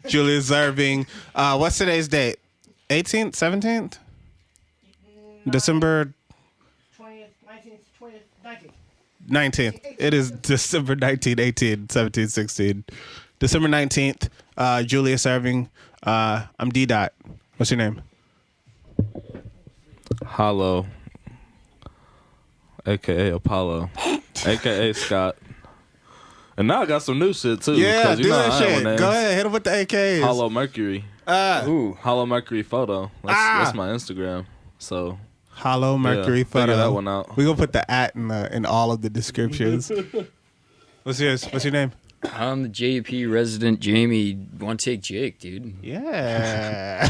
Julius Erving. What's today's date? 18th, 17th? December 20th, 19th, 20th, 19th. 19th. It is December 19, 18, 17, 16. December 19th. Julius Erving. I'm D. Dot. What's your name? Hollow, a.k.a. Apollo, a.k.a. Scott. And now I got some new shit, too. Yeah, you do know that I ain't shit. names. Go ahead. Hit him with the AKs. Hollow Mercury. Ooh. Hollow Mercury photo. That's my Instagram. So Hollow Mercury photo. Figure that one out. We're going to put the at in all of the descriptions. What's yours? What's your name? I'm the JP resident Jamie. Want to take Jake, dude? Yeah.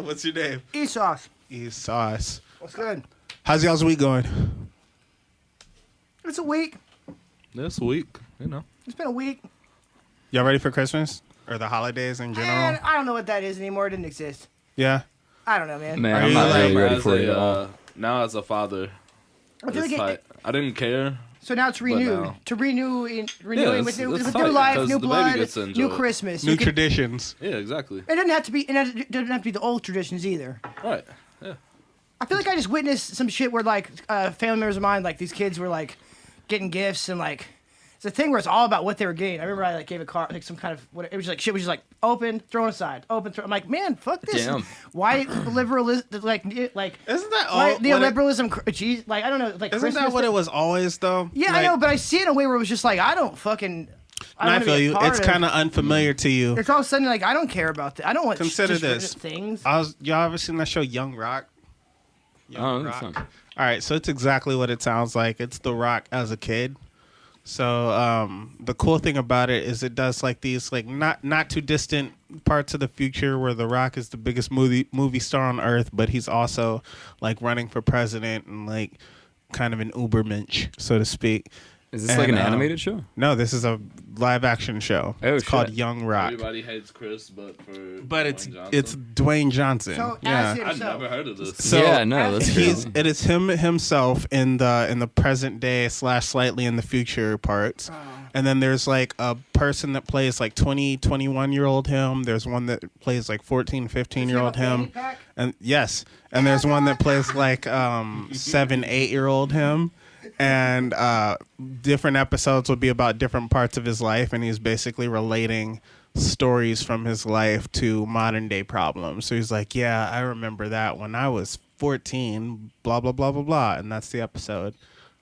What's your name? E-Sauce. E-Sauce. What's good? How's y'all's week going? It's a week. This week, you know. It's been a week. Y'all ready for Christmas? Or the holidays in general? And I don't know what that is anymore. It didn't exist. Yeah? I don't know, man. Man, Are I'm you not really like- ready As for it a, at all. now as a father, I feel it's like tight. I didn't care. so now it's renewed. now- To renewing it's- with new it's with tight, new life, 'cause new the baby blood, gets to enjoy new it. Christmas. New You can- traditions. Yeah, exactly. It doesn't have to be. It doesn't have to be the old traditions either. Right. Yeah. I feel like I just witnessed some shit where like family members of mine, like these kids were like getting gifts and like it's a thing where it's all about what they were getting. I remember I like gave a car like some kind of what it was like shit was just like open, thrown aside, open, throw. I'm like, man, fuck this. Damn. Why liberalism? Like Isn't that why all? neoliberalism? Geez, like I don't know. Like Isn't Christmas that what thing- it was always though? Yeah, Like, I know, but I see it in a way where it was just like I don't fucking. I wanna feel be a you. part It's kind of unfamiliar to you. It's all of a sudden like I don't care about that. I don't want Consider just this. things. Y'all ever seen that show Young Rock? Oh, that's not- All right, so it's exactly what it sounds like. It's The Rock as a kid. So the cool thing about it is it does like these like not too distant parts of the future where The Rock is the biggest movie star on earth, but he's also like running for president and like kind of an ubermensch, so to speak. Is this like an And, animated show? No, this is a live action show. Oh, it's called shit. Young Rock. Everybody hates Chris, but But Dwayne Johnson. it's Dwayne Johnson. So yeah. as I've himself. never heard of this. So yeah, no, that's crazy. it is him himself in the present day / slightly in the future parts. And then there's like a person that plays like 21-year-old him. There's one that plays like 15-year-old him. And yes, and there's one that plays like 7-8-year-old him. And different episodes will be about different parts of his life, and he's basically relating stories from his life to modern day problems. So he's like, yeah, I remember that when I was 14, blah, blah, blah, blah, blah. And that's the episode.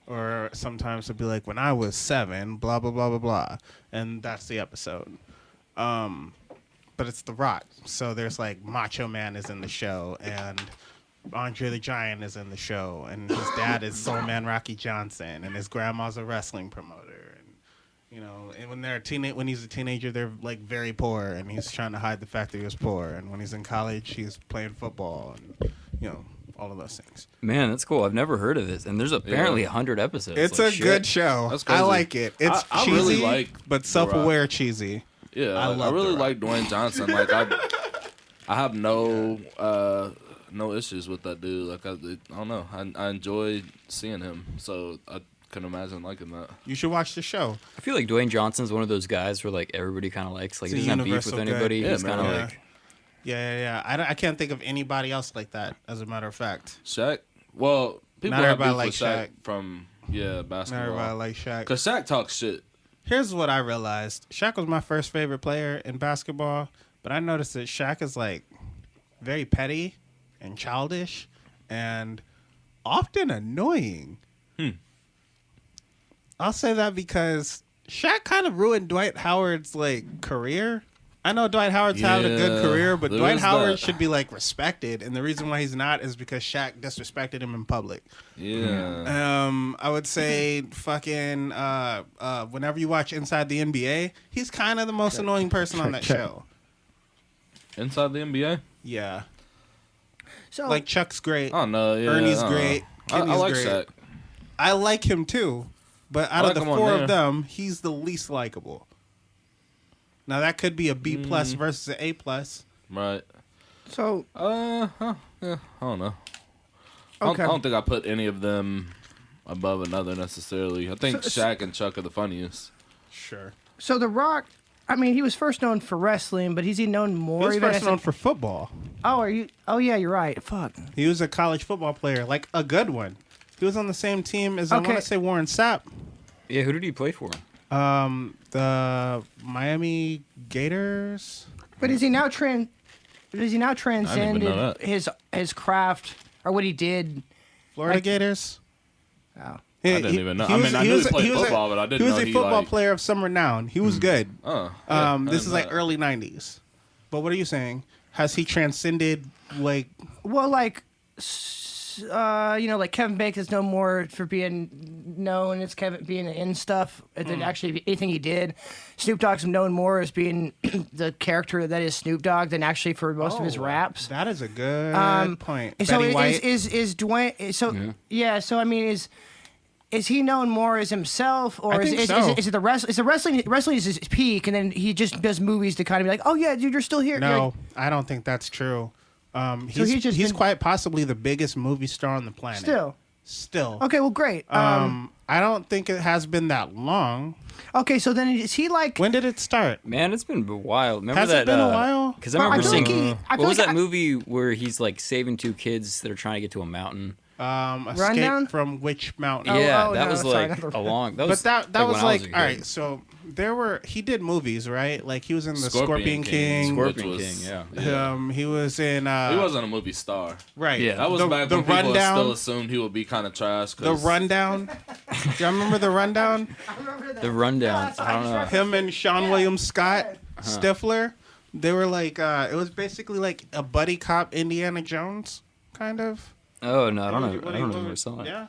Or sometimes it'll be like, when I was 7, blah, blah, blah, blah, blah. And that's the episode. But it's The Rock. So there's like Macho Man is in the show, and Andre the Giant is in the show, and his dad is Soul Man Rocky Johnson, and his grandma's a wrestling promoter. And you know, and when he's a teenager, they're like very poor, and he's trying to hide the fact that he was poor. And when he's in college, he's playing football, and you know, all of those things. Man, that's cool. I've never heard of this, and there's apparently 100 episodes. It's like, a shit. good show. That's I crazy. like it. It's I cheesy, really like but The self-aware cheesy. Yeah, I I love really The Rock. like Dwayne Johnson. Like I have no issues with that dude. Like I don't know. I enjoy seeing him, so I can imagine liking that. You should watch the show. I feel like Dwayne Johnson's one of those guys where like everybody kind of likes. Like It's he a doesn't have beef universal with good. anybody. Yeah, He's man. kind of Yeah. like Yeah. I can't think of anybody else like that, as a matter of fact. Shaq. Well, people Not have everybody beef with like Shaq from Not basketball. everybody like Shaq. Cause Shaq talks shit. Here's what I realized. Shaq was my first favorite player in basketball, but I noticed that Shaq is like very petty and childish and often annoying. I'll say that because Shaq kind of ruined Dwight Howard's like career. I know Dwight Howard's having a good Yeah, career, but there Dwight is Howard that. should be like respected, and the reason why he's not is because Shaq disrespected him in public. Yeah. I would say fucking whenever you watch Inside the NBA, he's kind of the most annoying person on that show. Inside the NBA. Yeah. So Like Chuck's great. I don't know. Yeah, Ernie's I don't know. great. I Kenny's like great. Shaq. I like him too, but out I of the like him on four there. of them, he's the least likable. Now that could be a B plus versus an A plus. Right. so Yeah, I don't know. I Okay. don't think I put any of them above another necessarily. I think So- Shaq and Chuck are the funniest. Sure. So The Rock, I mean, he was first known for wrestling, but is he known more? He was even first as known for football. Oh, are you? Oh, yeah, you're right. Fuck. He was a college football player, like a good one. He was on the same team as I want to say Warren Sapp. Yeah, who did he play for? The Miami Gators. But is he now transcended know that. his craft or what he did? Florida Like- Gators. Oh. I didn't even know. I mean, I knew he played football, but I didn't know he was a he, football like- player of some renown. He was good. Oh, yeah, I This didn't is know like that. early 90s. But what are you saying? Has he transcended, like... Well, like, like Kevin Bacon's known more for being known as Kevin being in stuff than actually anything he did. Snoop Dogg's known more as being the character that is Snoop Dogg than actually for most of his raps. That is a good point. And so Betty White. is Dwayne? So yeah. So I mean, is he known more as himself, or I is think is, so. is it the wrestling? Is the wrestling is his peak, and then he just does movies to kind of be like, oh yeah, dude, you're still here. You're No, like- I don't think that's true. he's just He's been- quite possibly the biggest movie star on the planet. Still. Okay, well, great. I don't think it has been that long. Okay, so then is he like? When did it start? Man, it's been a while. Remember Has that? it been a while? Because I Well, I remember feel seeing. like I feel what was like that I- movie where he's like saving two kids that are trying to get to a mountain? Escape Rundown? from which mountain? Yeah, oh, that no, was sorry, like not the- a long. That But was, that when was I like a all kid. right. So he did movies, right? Like he was in the Scorpion King. Scorpion which King, was- yeah. He was in. He wasn't a movie star. Right. Yeah. That was the, back the when people rundown. still assumed he would be kind of trash. The rundown. Do you remember the rundown? The rundown. I don't know. Him and Sean William Scott Stifler. They were like. It was basically like a buddy cop Indiana Jones kind of. Oh no, I don't know. What I do you- don't remember saw it. Yeah,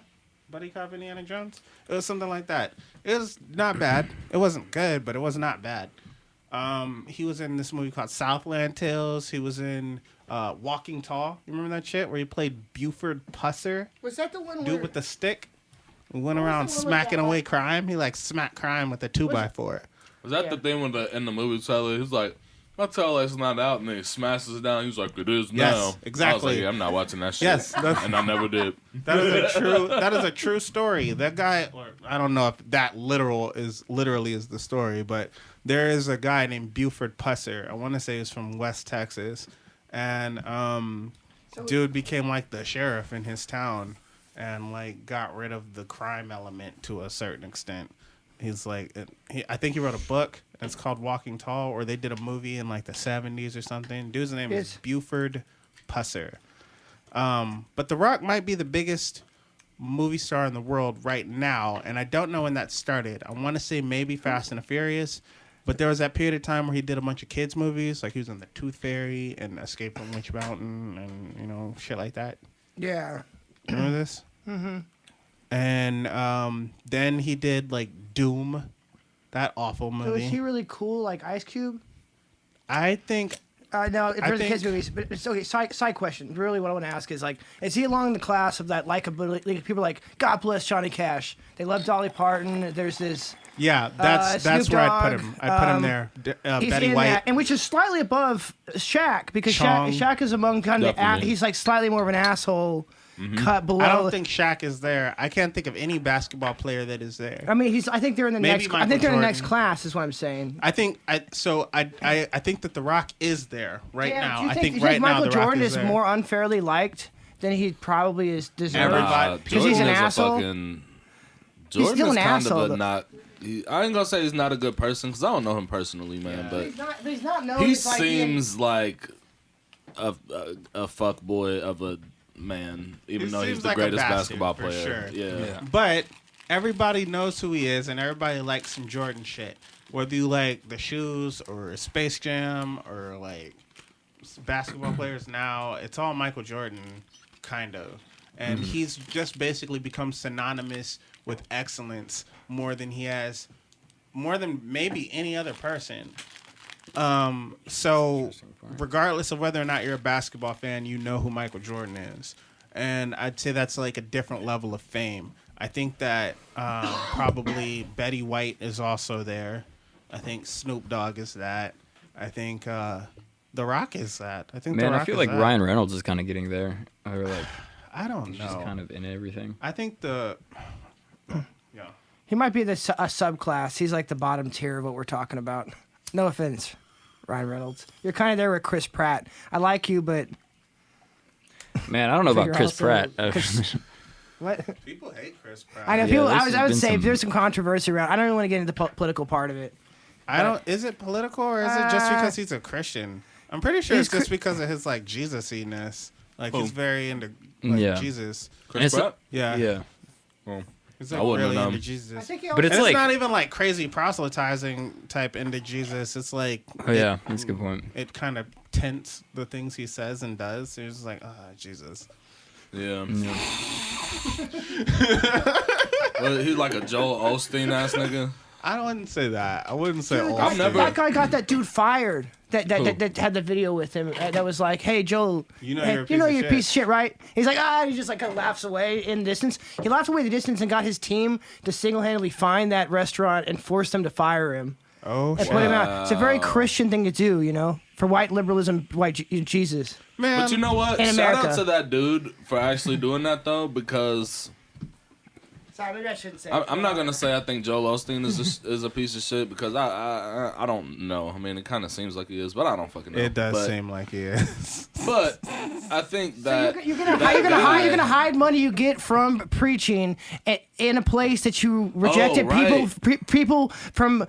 buddy cop Indiana Jones. It was something like that. It was not bad. It wasn't good, but it was not bad. He was in this movie called Southland Tales. He was in Walking Tall. You remember that shit where he played Buford Pusser, Was that the one dude with the stick, who went was around the one with smacking that- away crime. He like smacked crime with a 2x4. Was that Yeah. the thing when in the movie trailer? He's like, my trailer's not out, and then he smashes it down. He's like, it is now. I was exactly. like, yeah, I'm not watching that shit. Yes, that's- and I never did. That is a true story. That guy, or I don't know if that literally is the story, but there is a guy named Buford Pusser. I want to say he's from West Texas, and dude became like the sheriff in his town, and like got rid of the crime element to a certain extent. He's like, I think he wrote a book. It's called Walking Tall, or they did a movie in like the 70s or something. Dude's name is Yes. Buford Pusser. But The Rock might be the biggest movie star in the world right now, and I don't know when that started. I want to say maybe Fast and the Furious, but there was that period of time where he did a bunch of kids movies, like he was in The Tooth Fairy and Escape from Witch Mountain, and shit like that. Yeah. Remember this? Mm-hmm. And then he did like Doom, that awful So movie. is he really cool, like Ice Cube? I think No, I for the kids think- movies. But it's okay. Side question. Really, what I want to ask is like, is he along the class of that likability? Like, people are like, God bless Johnny Cash. They love Dolly Parton. There's this. yeah, that's Snoop where I'd put Dogg, him. I'd put him there. He's Betty in White. that, and which is slightly above Shaq because Chong. Shaq is among kind of Definitely. he's like slightly more of an asshole, cut below. I don't think Shaq is there. I can't think of any basketball player that is there. I mean, I think they're in the Maybe next. I Michael think they're in the next Jordan. class. Is what I'm saying. I think I think that The Rock is there right Yeah, now. do you I think, think do you right think now Michael The Rock Jordan is is there. more unfairly liked than he probably is deserved? Everybody- Because he's an Jordan is a asshole? fucking- Jordan still is an kind asshole, of though. a not. I ain't gonna say he's not a good person because I don't know him personally, man. But He's not known. he as, like, being- seems like a fuck boy of a man, even He though he's seems the like a greatest bastard, basketball for player. sure. Yeah. But everybody knows who he is, and everybody likes some Jordan shit. Whether you like the shoes or Space Jam or like basketball players now, it's all Michael Jordan, kind of. And he's just basically become synonymous with excellence more than maybe any other person. So regardless of whether or not you're a basketball fan, you know who Michael Jordan is. And I'd say that's like a different level of fame. I think that probably Betty White is also there. I think Snoop Dogg is that. I think The Rock is that. I think Man, The Rock I feel is like that. Ryan Reynolds is kind of getting there, or like I don't he's just know. kind of in everything. I think yeah. He might be a subclass. He's like the bottom tier of what we're talking about. No offense, Ryan Reynolds. You're kind of there with Chris Pratt. I like you, but Man, I don't know about You're Chris also- Pratt. what? People hate Chris Pratt. I know Yeah, people. this I would has say been there's some controversy around. I don't even want to get into the political part of it. I don't. Is it political or is it just because he's a Christian? I'm pretty sure it's just because of his like Jesus-iness. Like he's very into like Yeah. Jesus. Chris It's- Pratt? Yeah. Yeah. Well, He's I like wouldn't really know. into Jesus. I think But it's And like, it's not even like crazy proselytizing type into Jesus. It's like oh yeah, that's a good point. it kind of tints the things he says and does. So it's just like, Jesus. yeah. Yeah. Well, he's like a Joel Osteen ass nigga. I wouldn't say that. I wouldn't say all. I've never- That guy got that dude fired. That Who? had the video with him. That was like, "Hey, Joel, You know hey, you're a you know piece of you're a shit." piece of shit, right?" He's like, he just like kind of laughs away in the distance. He laughed away in the distance and got his team to single-handedly find that restaurant and force them to fire him Oh and shit, put him out. It's a very Christian thing to do, you know, for white liberalism, Jesus. man. But you know what? In Shout America. out to that dude for actually doing that though, because Sorry, maybe I shouldn't say. I'm not gonna say I think Joel Osteen is a piece of shit because I don't know. I mean, it kind of seems like he is, but I don't fucking know. It does but, seem like he is. But I think that You're gonna that guy- hide money you get from preaching in a place that you rejected right. people from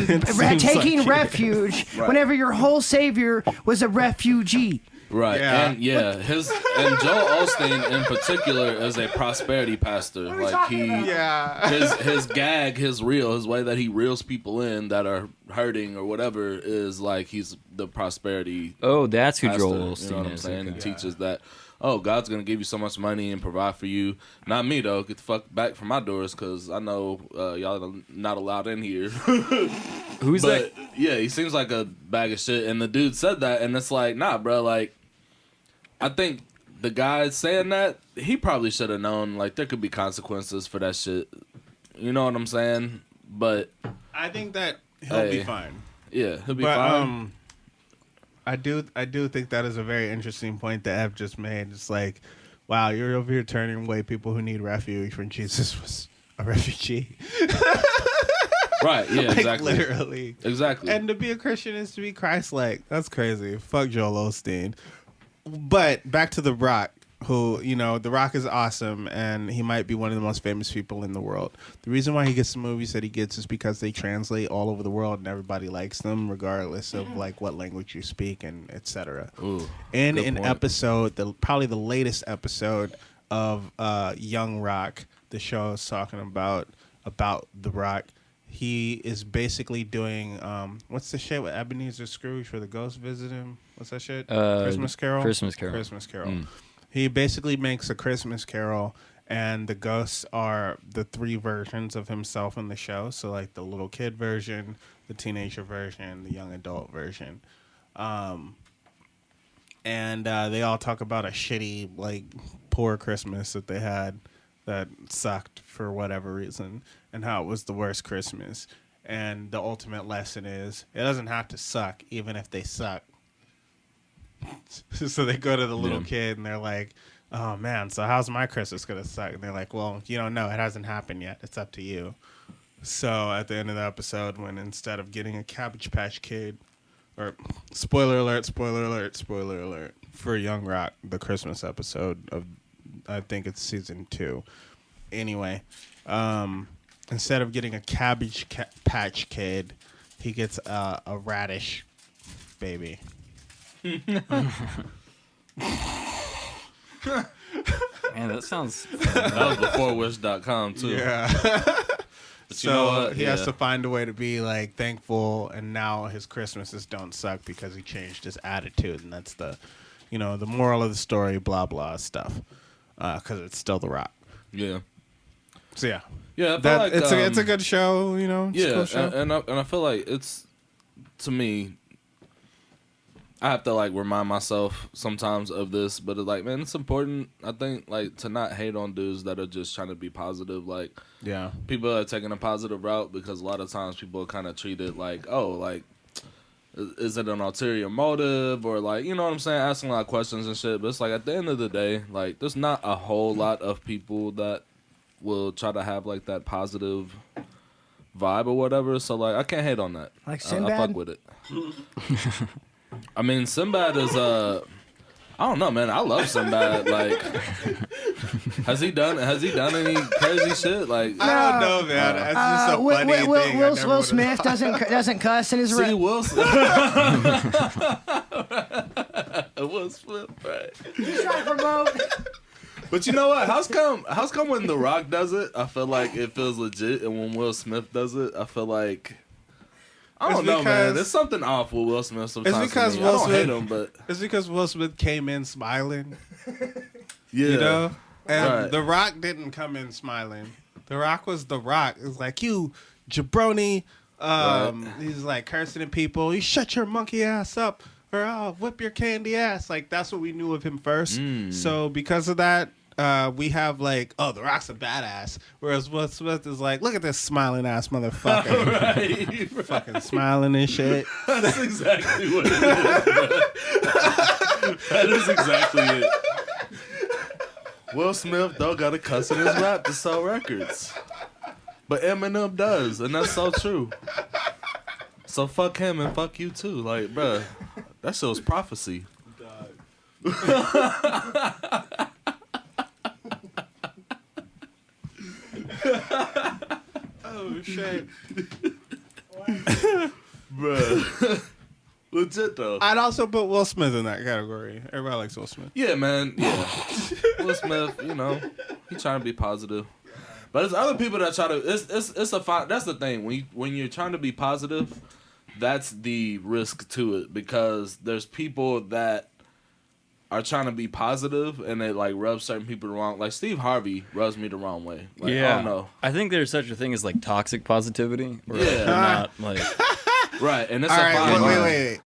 seems taking like it. refuge Right. whenever your whole savior was a refugee. Right, Yeah. and and Joel Osteen in particular is a prosperity pastor. are we Like talking about? Yeah. his gag, his way that he reels people in that are hurting or whatever is like he's the prosperity Oh, that's who pastor. Joel You know Osteen what I'm is. saying? Okay. He teaches that. Oh, God's gonna give you so much money and provide for you. Not me though. Get the fuck back from my doors, cause I know y'all are not allowed in here. Who's But that? yeah, he seems like a bag of shit. And the dude said that, and it's like, nah, bro. Like, I think the guy saying that, he probably should have known. Like, there could be consequences for that shit. You know what I'm saying? But I think that he'll be Hey. fine. yeah, he'll be But fine. I do think that is a very interesting point that Ev just made. It's like, wow, you're over here turning away people who need refuge when Jesus was a refugee. Right? Yeah, Like, exactly. literally. Exactly. And to be a Christian is to be Christ-like. That's crazy. Fuck Joel Osteen. But back to The Rock, who, you know, The Rock is awesome, and he might be one of the most famous people in the world. The reason why he gets the movies that he gets is because they translate all over the world, and everybody likes them, regardless of like what language you speak and etc. Ooh, In good an point. episode, probably the latest episode of Young Rock, the show is talking about The Rock. He is basically doing what's the shit with Ebenezer Scrooge where the ghost visit him? What's that shit? Christmas Carol. Christmas Carol. Christmas Carol. He basically makes a Christmas Carol, and the ghosts are the three versions of himself in the show. So like the little kid version, the teenager version, the young adult version. And they all talk about a shitty, like, poor Christmas that they had that sucked for whatever reason, and how it was the worst Christmas. And the ultimate lesson is it doesn't have to suck, even if they suck. So they go to the little kid and they're like, "Oh man, so how's my Christmas gonna suck?" And they're like, "Well, you don't know. It hasn't happened yet. It's up to you." So at the end of the episode, when instead of getting a Cabbage Patch Kid, or spoiler alert for Young Rock, the Christmas episode of, I think it's season 2. Anyway, instead of getting a Cabbage Patch Kid, he gets a radish baby. Man, that sounds. that was before Wish.com too. Yeah. But So you know what? he has Yeah. to find a way to be like thankful, and now his Christmases don't suck because he changed his attitude, and that's the, you know, the moral of the story, blah blah stuff, because it's still The Rock. Yeah. So yeah, Yeah, I feel that like, it's a good show, you know. It's a Yeah, cool show. and I feel like it's, to me, I have to like remind myself sometimes of this, but it's like, man, it's important. I think like to not hate on dudes that are just trying to be positive. Like Yeah, people are taking a positive route because a lot of times people kind of treat it like, oh, like is it an ulterior motive or like, you know what I'm saying, asking a lot of questions and shit. But it's like at the end of the day, like there's not a whole lot of people that will try to have like that positive vibe or whatever. So like, I can't hate on that. Like I Sinbad? fuck with it. I mean, Sinbad is I don't know, man. I love Sinbad. Like, has he done any crazy shit? Like, I don't know, man. That's just a funny thing. Will Smith doesn't cuss in his see, rap. Will Smith. Will Smith, right? He's trying to promote. But you know what? How's come when The Rock does it, I feel like it feels legit, and when Will Smith does it, I feel like I don't know, man. There's something off with Will Smith sometimes. It's because I Will don't Smith. hate him, but It's because Will Smith came in smiling. yeah, You know, and Right. The Rock didn't come in smiling. The Rock was The Rock. It's like, you jabroni. He's like cursing at people. You shut your monkey ass up, or I'll whip your candy ass. Like, that's what we knew of him first. So because of that, we have like, oh, The Rock's a badass. Whereas Will Smith is like, look at this smiling ass motherfucker. right. Fucking smiling and shit. That's exactly what it is. Bro. That is exactly it. Will Smith though got to cuss in his rap to sell records, but Eminem does, and that's so true. So fuck him and fuck you too, like, bruh, that show's prophecy. Oh shit. Bruh. Legit though. I'd also put Will Smith in that category. Everybody likes Will Smith. Yeah, man. Yeah. Will Smith, you know, he trying to be positive. But there's other people that try to. It's a fine. That's the thing. When you're trying to be positive, that's the risk to it, because there's people that are trying to be positive and they like rub certain people the wrong. Like Steve Harvey rubs me the wrong way. Like, I don't know. I think there's such a thing as like toxic positivity. Where Yeah. they're not like. Right, and it's All a right, fine line. wait.